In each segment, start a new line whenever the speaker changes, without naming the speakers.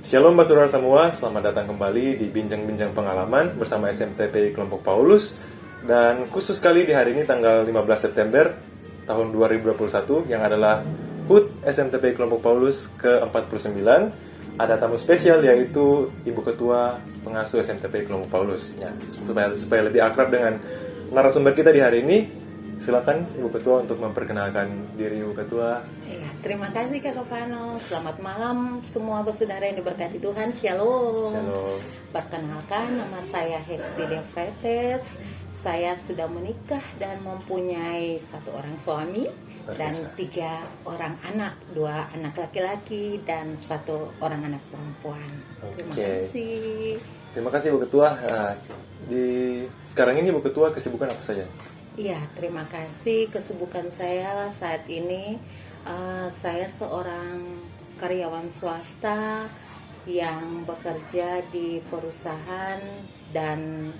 Shalom Mbak Saudara semua, selamat datang kembali di Bincang-Bincang Pengalaman bersama SMTP Kelompok Paulus. Dan khusus sekali di hari ini tanggal 15 September tahun 2021 yang adalah HUT SMTP Kelompok Paulus ke-49. Ada tamu spesial yaitu Ibu Ketua Pengasuh SMTP Kelompok Paulus. Ya, supaya lebih akrab dengan narasumber kita di hari ini, silakan Ibu Ketua untuk memperkenalkan diri Ibu Ketua.
Ya, terima kasih Kak Kopano. Selamat malam semua bersaudara yang diberkati Tuhan. Shalom.
Shalom.
Perkenalkan, nama saya Hesti Devretes. Saya sudah menikah dan mempunyai satu orang suami dan 3 orang anak, 2 anak laki-laki dan 1 orang anak perempuan. Terima kasih.
Terima kasih Bu Ketua. Sekarang ini Bu Ketua kesibukan apa saja?
Iya, terima kasih. Kesibukan saya saat ini, saya seorang karyawan swasta yang bekerja di perusahaan dan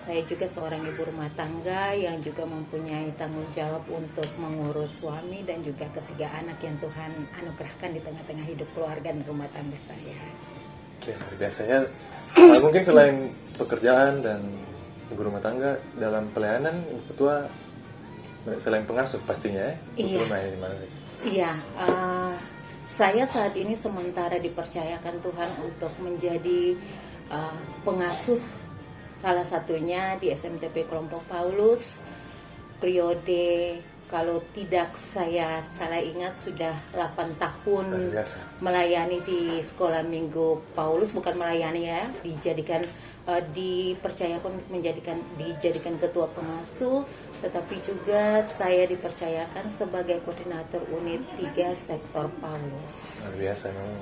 saya juga seorang ibu rumah tangga yang juga mempunyai tanggung jawab untuk mengurus suami dan juga 3 anak yang Tuhan anugerahkan di tengah-tengah hidup keluarga dan rumah tangga saya.
Oke, biasanya mungkin selain pekerjaan dan ibu rumah tangga dalam pelayanan, Ibu Ketua selain pengasuh pastinya ya?
Iya. Iya, saya saat ini sementara dipercayakan Tuhan untuk menjadi pengasuh, salah satunya di SMTP Kelompok Paulus. Periode, kalau tidak saya salah ingat, sudah 8 tahun melayani di sekolah minggu Paulus. Bukan melayani ya, dipercayakan untuk dijadikan ketua pengasuh, tetapi juga saya dipercayakan sebagai koordinator unit 3 sektor Paulus.
Luar biasa, memang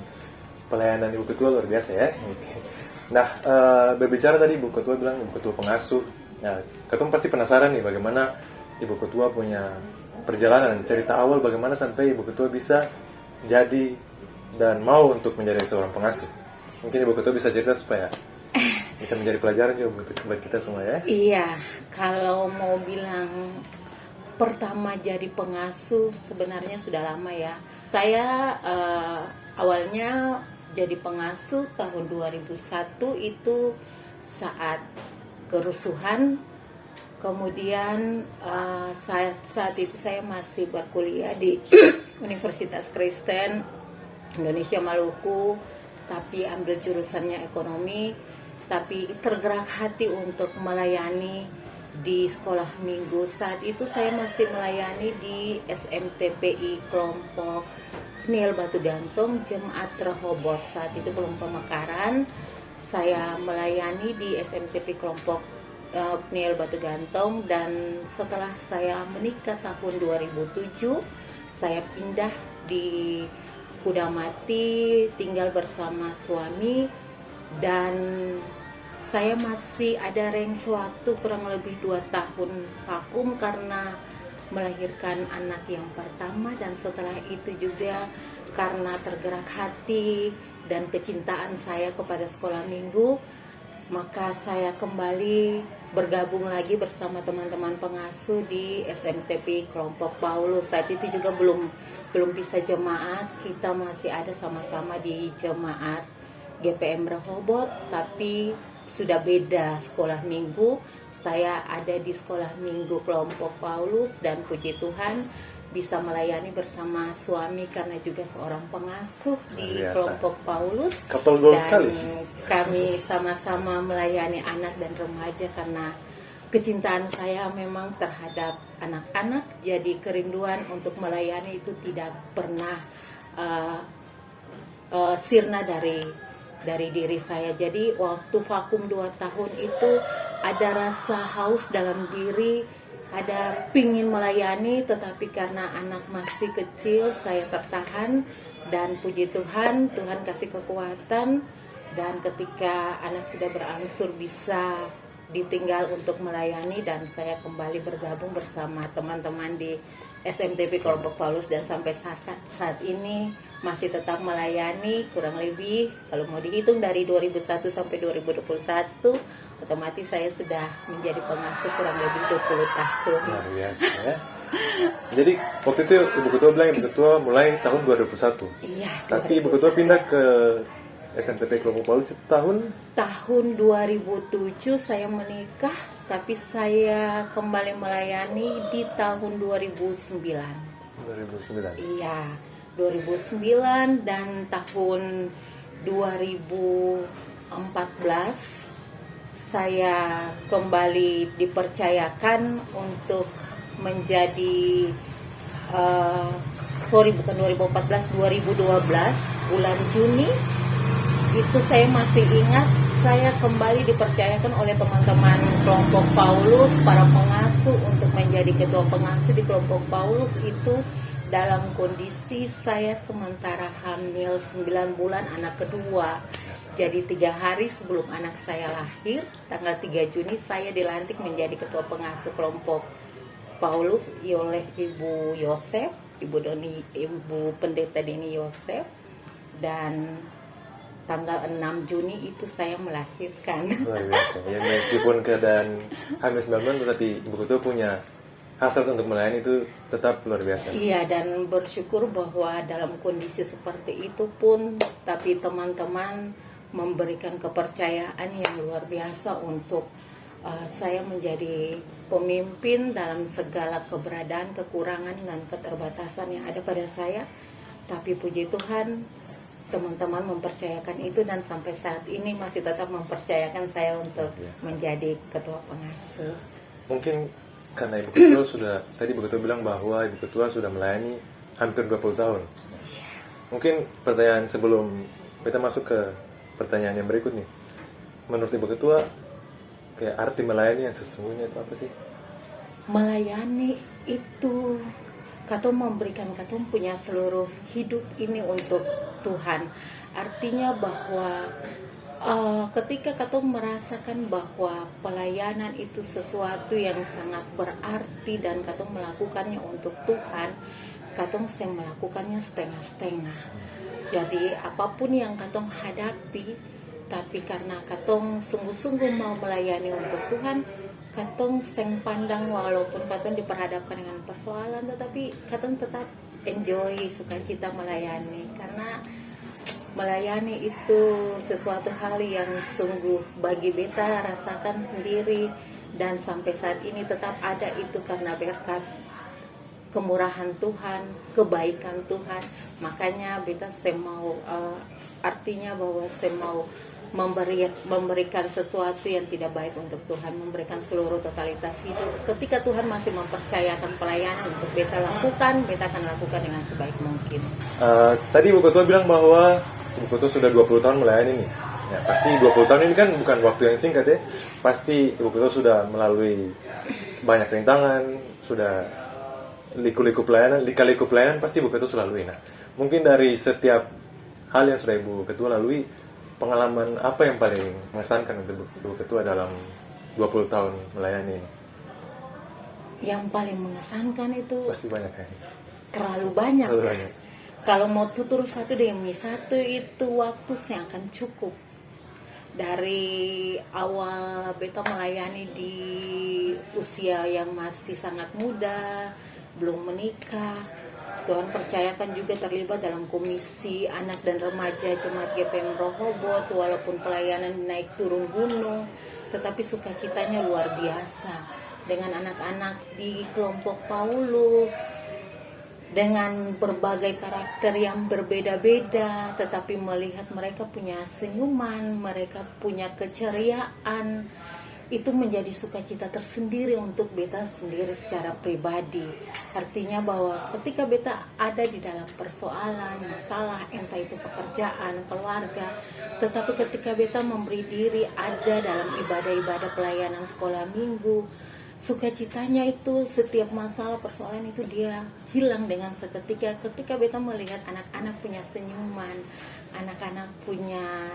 pelayanan Ibu Ketua luar biasa ya. Nah, berbicara tadi Ibu Ketua bilang Ibu Ketua pengasuh. Nah, Ketua pasti penasaran nih bagaimana Ibu Ketua punya perjalanan, cerita awal bagaimana sampai Ibu Ketua bisa jadi dan mau untuk menjadi seorang pengasuh. Mungkin Ibu Ketua bisa cerita supaya bisa menjadi pelajaran juga buat kita semua ya.
Iya, kalau mau bilang pertama jadi pengasuh sebenarnya sudah lama ya. Saya awalnya jadi pengasuh tahun 2001 itu saat kerusuhan. Kemudian saat itu saya masih berkuliah di Universitas Kristen Indonesia Maluku, tapi ambil jurusannya ekonomi, tapi tergerak hati untuk melayani di sekolah minggu. Saat itu saya masih melayani di SMTPI Kelompok Peniel Batu Gantung, Jemaat Rehoboth. Saat itu belum pemekaran. Saya melayani di SMTP Kelompok Peniel Batu Gantung, dan setelah saya menikah tahun 2007, saya pindah di Kudamati, tinggal bersama suami, dan saya masih ada range waktu kurang lebih 2 tahun vakum karena melahirkan anak yang pertama, dan setelah itu juga karena tergerak hati dan kecintaan saya kepada sekolah minggu, maka saya kembali bergabung lagi bersama teman-teman pengasuh di SMTP Kelompok Paulus. Saat itu juga belum bisa jemaat, kita masih ada sama-sama di jemaat GPM Rehoboth, tapi sudah beda sekolah minggu. Saya ada di sekolah minggu Kelompok Paulus, dan puji Tuhan bisa melayani bersama suami karena juga seorang pengasuh di Kelompok Paulus.
Couple goal sekali.
Kami sama-sama melayani anak dan remaja karena kecintaan saya memang terhadap anak-anak. Jadi kerinduan untuk melayani itu tidak pernah sirna dari diri saya. Jadi waktu vakum 2 tahun itu ada rasa haus dalam diri, ada pingin melayani, tetapi karena anak masih kecil saya tertahan, dan puji Tuhan, Tuhan kasih kekuatan, dan ketika anak sudah berangsur bisa ditinggal untuk melayani, dan saya kembali bergabung bersama teman-teman di SMTP Kelompok Paulus, dan sampai saat ini masih tetap melayani. Kurang lebih kalau mau dihitung dari 2001 sampai 2021, otomatis saya sudah menjadi pengasuh kurang lebih 20 tahun.
Luar biasa ya. Jadi waktu itu Ibu Ketua bilang Ibu Ketua mulai tahun 2001.
Iya.
Tapi Ibu Ketua pindah ke SMTP Kelompok Paulus itu
Tahun 2007 saya menikah, tapi saya kembali melayani di tahun 2009.
2009.
Iya, 2009 dan tahun 2014 saya kembali dipercayakan untuk menjadi bukan 2014, 2012 bulan Juni itu saya masih ingat, saya kembali dipercayakan oleh teman-teman kelompok Paulus, para pengasuh untuk menjadi ketua pengasuh di kelompok Paulus itu dalam kondisi saya sementara hamil 9 bulan anak kedua. Jadi 3 hari sebelum anak saya lahir, tanggal 3 Juni saya dilantik menjadi ketua pengasuh kelompok Paulus oleh Ibu Yosef, Ibu Pendeta Dini Yosef, dan tanggal 6 Juni itu saya melahirkan.
Luar biasa. Ya, meskipun keadaan hamil 9 bulan, tetapi Ibu Ketua punya hasrat untuk melayani itu tetap luar biasa.
Iya, dan bersyukur bahwa dalam kondisi seperti itu pun, tapi teman-teman memberikan kepercayaan yang luar biasa untuk saya menjadi pemimpin dalam segala keberadaan, kekurangan, dan keterbatasan yang ada pada saya. Tapi puji Tuhan, teman-teman mempercayakan itu dan sampai saat ini masih tetap mempercayakan saya untuk menjadi ketua pengasuh.
Mungkin karena Ibu Ketua tadi Ibu Ketua bilang bahwa Ibu Ketua sudah melayani hampir 20 tahun. Mungkin pertanyaan sebelum kita masuk ke pertanyaan yang berikut nih. Menurut Ibu Ketua, kayak arti melayani yang sesungguhnya itu apa sih?
Melayani itu katong memberikan, katong punya seluruh hidup ini untuk Tuhan. Artinya bahwa ketika katong merasakan bahwa pelayanan itu sesuatu yang sangat berarti dan katong melakukannya untuk Tuhan, katong melakukannya setengah-setengah. Jadi apapun yang katong hadapi, tapi karena katong sungguh-sungguh mau melayani untuk Tuhan, katong pandang walaupun katong diperhadapkan dengan persoalan, tetapi katong tetap enjoy, sukacita melayani, karena melayani itu sesuatu hal yang sungguh bagi beta rasakan sendiri, dan sampai saat ini tetap ada itu karena berkat kemurahan Tuhan, kebaikan Tuhan. Makanya beta mau artinya bahwa saya mau memberikan sesuatu yang tidak baik untuk Tuhan, memberikan seluruh totalitas hidup. Ketika Tuhan masih mempercayakan pelayanan untuk beta lakukan, beta akan lakukan dengan sebaik mungkin.
Tadi Ibu Ketua bilang bahwa Ibu Ketua sudah 20 tahun melayani nih. Ya, pasti 20 tahun ini kan bukan waktu yang singkat ya. Pasti Ibu Ketua sudah melalui banyak rintangan, sudah liku-liku pelayanan, lika-liku pelayanan pasti Ibu Ketua sudah lalui. Nah, mungkin dari setiap hal yang sudah Ibu Ketua lalui, pengalaman apa yang paling mengesankan untuk Ibu Ketua dalam 20 tahun melayani ini?
Yang paling mengesankan itu
Pasti banyak ya.
terlalu banyak.
Terlalu banyak.
Kalau mau tutur satu demi satu itu waktu yang akan cukup. Dari awal beta melayani di usia yang masih sangat muda, belum menikah, Tuhan percayakan juga terlibat dalam komisi anak dan remaja Jemaat GPM Rohobot, walaupun pelayanan naik turun gunung, tetapi sukacitanya luar biasa dengan anak-anak di kelompok Paulus, dengan berbagai karakter yang berbeda-beda, tetapi melihat mereka punya senyuman, mereka punya keceriaan, itu menjadi sukacita tersendiri untuk beta sendiri secara pribadi. Artinya bahwa ketika beta ada di dalam persoalan, masalah, entah itu pekerjaan, keluarga, tetapi ketika beta memberi diri ada dalam ibadah-ibadah pelayanan sekolah minggu, sukacitanya itu setiap masalah persoalan itu dia hilang dengan seketika ketika beta melihat anak-anak punya senyuman, anak-anak punya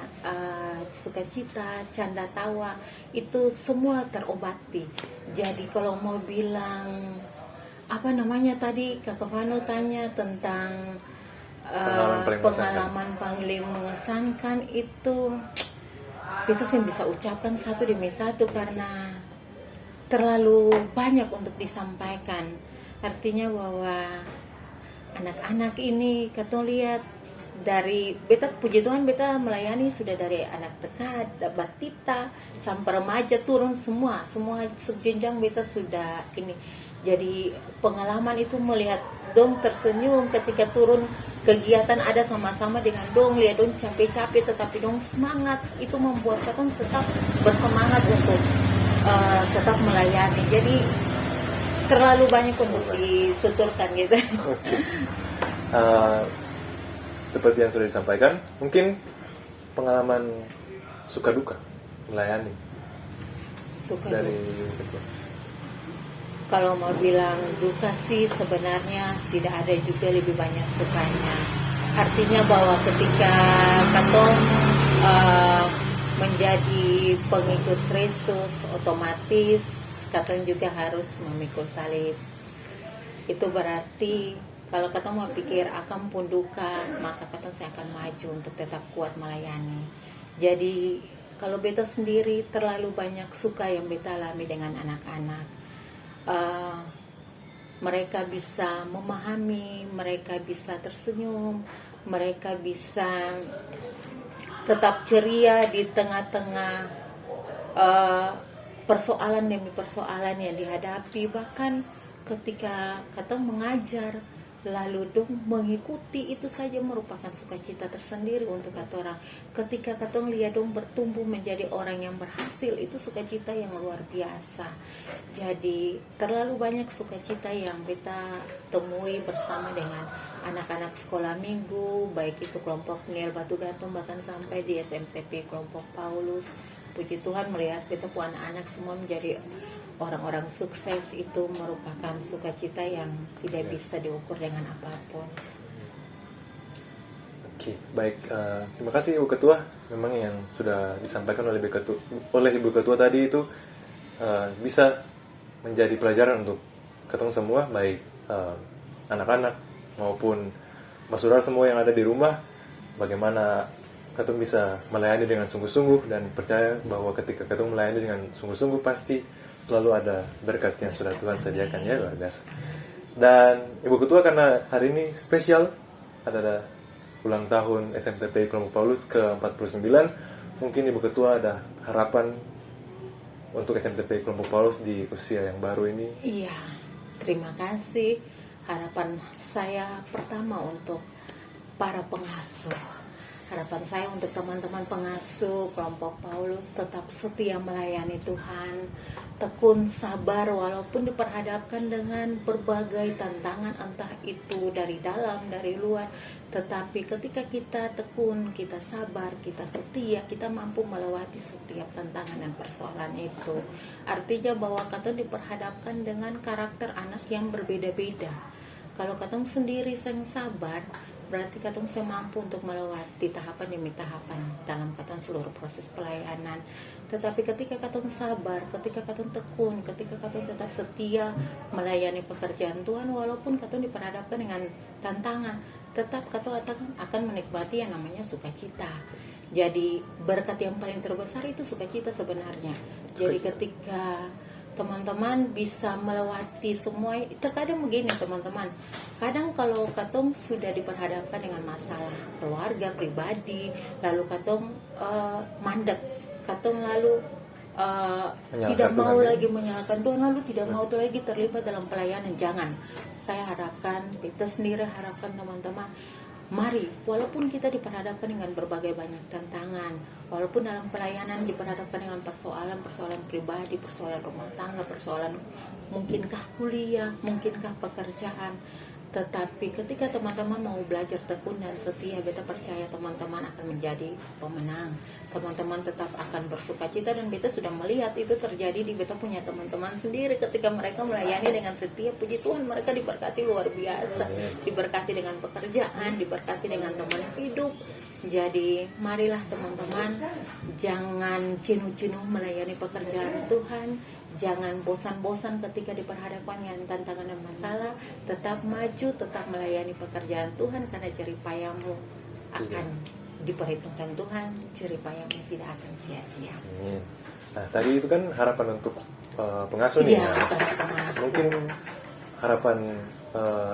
sukacita, canda tawa, itu semua terobati. Jadi kalau mau bilang apa namanya tadi Kak Vano tanya tentang pengalaman paling mengesankan itu sih bisa ucapkan satu demi satu karena terlalu banyak untuk disampaikan. Artinya bahwa anak-anak ini kita lihat dari beta, puji Tuhan, beta melayani sudah dari anak TK, batita sampai remaja turun semua sejenjang beta sudah ini. Jadi pengalaman itu melihat dong tersenyum ketika turun kegiatan, ada sama-sama dengan dong, lihat dong capek-capek tetapi dong semangat, itu membuat kita tetap bersemangat untuk tetap melayani. Jadi terlalu banyak untuk dituturkan gitu.
Oke. Seperti yang sudah disampaikan, mungkin pengalaman suka duka melayani
Suka
dari
duka.
ketua.
Kalau mau bilang duka sih sebenarnya tidak ada, juga lebih banyak sukanya. Artinya bahwa ketika katong menjadi pengikut Kristus, otomatis katong juga harus memikul salib. Itu berarti kalau katong mau pikir akan pun duka, maka katong saya akan maju untuk tetap kuat melayani. Jadi kalau beta sendiri terlalu banyak suka yang beta alami dengan anak-anak. Mereka bisa memahami, mereka bisa tersenyum, mereka bisa tetap ceria di tengah-tengah persoalan demi persoalan yang dihadapi. Bahkan ketika katong mengajar, lalu dong mengikuti, itu saja merupakan sukacita tersendiri untuk katorang. Ketika katong lihat dong bertumbuh menjadi orang yang berhasil, itu sukacita yang luar biasa. Jadi terlalu banyak sukacita yang beta temui bersama dengan anak-anak sekolah minggu, baik itu kelompok Niel Batu Gantung, bahkan sampai di SMTP kelompok Paulus. Puji Tuhan melihat beta pun anak-anak semua menjadi orang-orang sukses, itu merupakan sukacita yang tidak bisa diukur dengan apapun.
Oke, baik. Terima kasih Ibu Ketua. Memang yang sudah disampaikan oleh Ibu Ketua tadi itu bisa menjadi pelajaran untuk ketemu semua, baik anak-anak maupun Mas Saudara semua yang ada di rumah, bagaimana ketemu bisa melayani dengan sungguh-sungguh, dan percaya bahwa ketika ketemu melayani dengan sungguh-sungguh pasti selalu ada berkat yang sudah Tuhan sediakan, ya, luar biasa. Dan Ibu Ketua, karena hari ini spesial, ada ulang tahun SMTP Kelompok Paulus ke-49, mungkin Ibu Ketua ada harapan untuk SMTP Kelompok Paulus di usia yang baru ini?
Iya, terima kasih. Harapan saya pertama untuk para pengasuh. Harapan saya untuk teman-teman pengasuh kelompok Paulus tetap setia melayani Tuhan, tekun sabar walaupun diperhadapkan dengan berbagai tantangan, entah itu dari dalam, dari luar. Tetapi ketika kita tekun, kita sabar, kita setia, kita mampu melewati setiap tantangan dan persoalan itu. Artinya bahwa kita diperhadapkan dengan karakter anak yang berbeda-beda. Kalau katong sendiri yang sabar, berarti katong mampu untuk melewati tahapan demi tahapan dalam katong seluruh proses pelayanan. Tetapi ketika katong sabar, ketika katong tekun, ketika katong tetap setia melayani pekerjaan Tuhan, walaupun katong diperhadapkan dengan tantangan, tetap katong akan menikmati yang namanya sukacita. Jadi berkat yang paling terbesar itu sukacita sebenarnya. Jadi ketika teman-teman bisa melewati semua, terkadang begini teman-teman, kadang kalau katong sudah diperhadapkan dengan masalah keluarga, pribadi, lalu katong mandek, katong lalu tidak mau lagi menyalahkan Tuhan, lalu tidak mau lagi terlibat dalam pelayanan. Jangan, saya harapkan, kita sendiri harapkan teman-teman, mari, walaupun kita diperhadapkan dengan berbagai banyak tantangan, walaupun dalam pelayanan diperhadapkan dengan persoalan pribadi, persoalan rumah tangga, persoalan mungkinkah kuliah, mungkinkah pekerjaan, tetapi ketika teman-teman mau belajar tekun dan setia, beta percaya teman-teman akan menjadi pemenang. Teman-teman tetap akan bersukacita, dan beta sudah melihat itu terjadi di beta punya teman-teman sendiri. Ketika mereka melayani dengan setia, puji Tuhan, mereka diberkati luar biasa, diberkati dengan pekerjaan, diberkati dengan teman hidup. Jadi marilah teman-teman, jangan jenuh-jenuh melayani pekerjaan Tuhan. Jangan bosan-bosan ketika diperhadapkan dengan tantangan dan masalah. Tetap maju, tetap melayani pekerjaan Tuhan, karena jerih payahmu akan diperhitungkan Tuhan. Jerih payahmu tidak akan sia-sia.
Nah, tadi itu kan harapan untuk pengasuh nih.
Iya,
ya.
pengasuh.
Mungkin harapan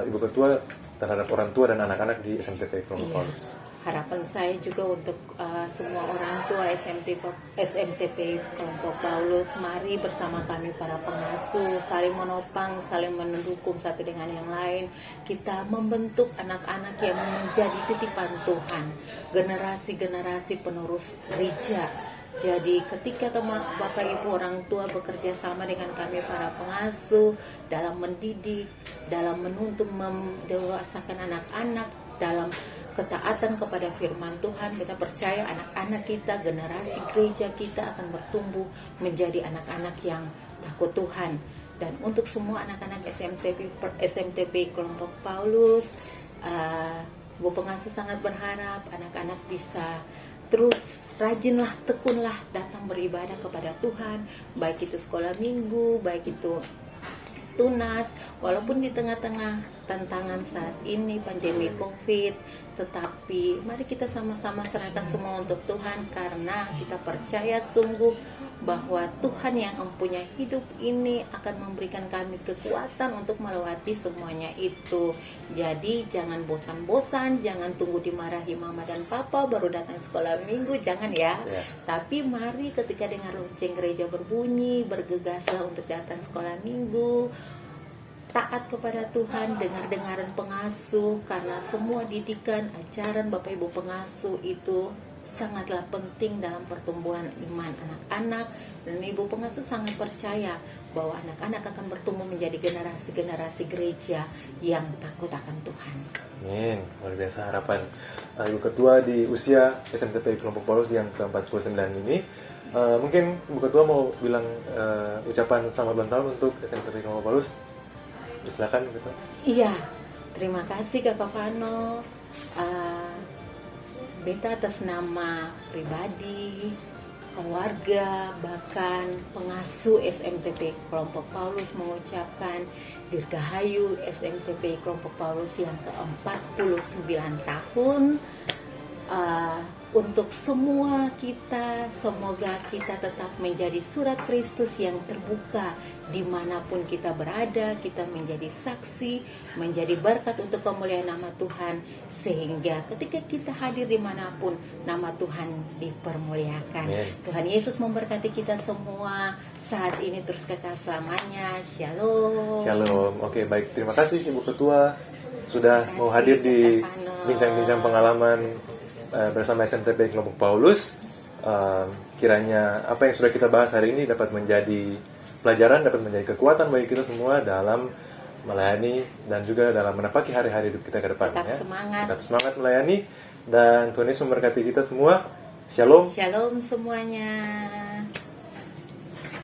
Ibu Ketua terhadap orang tua dan anak-anak di SMTP Kelompok
Iya.
Paulus?
Harapan saya juga untuk semua orang tua SMTP Kelompok Paulus, mari bersama kami para pengasuh, saling menopang, saling mendukung satu dengan yang lain. Kita membentuk anak-anak yang menjadi titipan Tuhan, generasi-generasi penerus gereja. Jadi ketika Bapak Ibu orang tua bekerja sama dengan kami para pengasuh dalam mendidik, dalam menuntun mendewasakan anak-anak, dalam ketaatan kepada firman Tuhan, kita percaya anak-anak kita, generasi gereja kita akan bertumbuh menjadi anak-anak yang takut Tuhan. Dan untuk semua anak-anak SMTP Kelompok Paulus, Bu Pengasuh sangat berharap anak-anak bisa terus rajinlah, tekunlah datang beribadah kepada Tuhan, baik itu sekolah minggu, baik itu tunas, walaupun di tengah-tengah tantangan saat ini pandemi COVID, tetapi mari kita sama-sama serahkan semua untuk Tuhan, karena kita percaya sungguh bahwa Tuhan yang mempunyai hidup ini akan memberikan kami kekuatan untuk melewati semuanya itu. Jadi jangan bosan-bosan, jangan tunggu dimarahi mama dan papa baru datang sekolah minggu, jangan ya. Tapi mari ketika dengar lonceng gereja berbunyi, bergegaslah untuk datang sekolah minggu, taat kepada Tuhan, dengar-dengaran pengasuh, karena semua didikan, ajaran Bapak Ibu pengasuh itu sangatlah penting dalam pertumbuhan iman anak-anak. Dan Ibu pengasuh sangat percaya bahwa anak-anak akan bertumbuh menjadi generasi-generasi gereja yang takut akan Tuhan.
Amin. Luar biasa harapan Ibu Ketua di usia SMTP Kelompok Paulus yang ke-49 ini. Mungkin Ibu Ketua mau bilang ucapan selamat ulang tahun untuk SMTP Kelompok Paulus. Silakan gitu.
Iya, terima kasih Kakak Vano. Beta atas nama pribadi, keluarga, bahkan pengasuh SMTP Kelompok Paulus mengucapkan Dirgahayu SMTP Kelompok Paulus yang ke-49 tahun. Untuk semua kita, semoga kita tetap menjadi surat Kristus yang terbuka dimanapun kita berada. Kita menjadi saksi, menjadi berkat untuk kemuliaan nama Tuhan, sehingga ketika kita hadir dimanapun nama Tuhan dipermuliakan.
Amen.
Tuhan Yesus memberkati kita semua saat ini terus kekal selamanya. Shalom.
Shalom. Oke, baik. Terima kasih Ibu Ketua sudah mau hadir di bincang-bincang pengalaman bersama SMTP Kelompok Paulus. Kiranya apa yang sudah kita bahas hari ini dapat menjadi pelajaran, dapat menjadi kekuatan bagi kita semua dalam melayani dan juga dalam menapaki hari-hari hidup kita ke depan.
Tetap
semangat melayani, dan Tuhan Yesus memberkati kita semua. Shalom.
Shalom semuanya.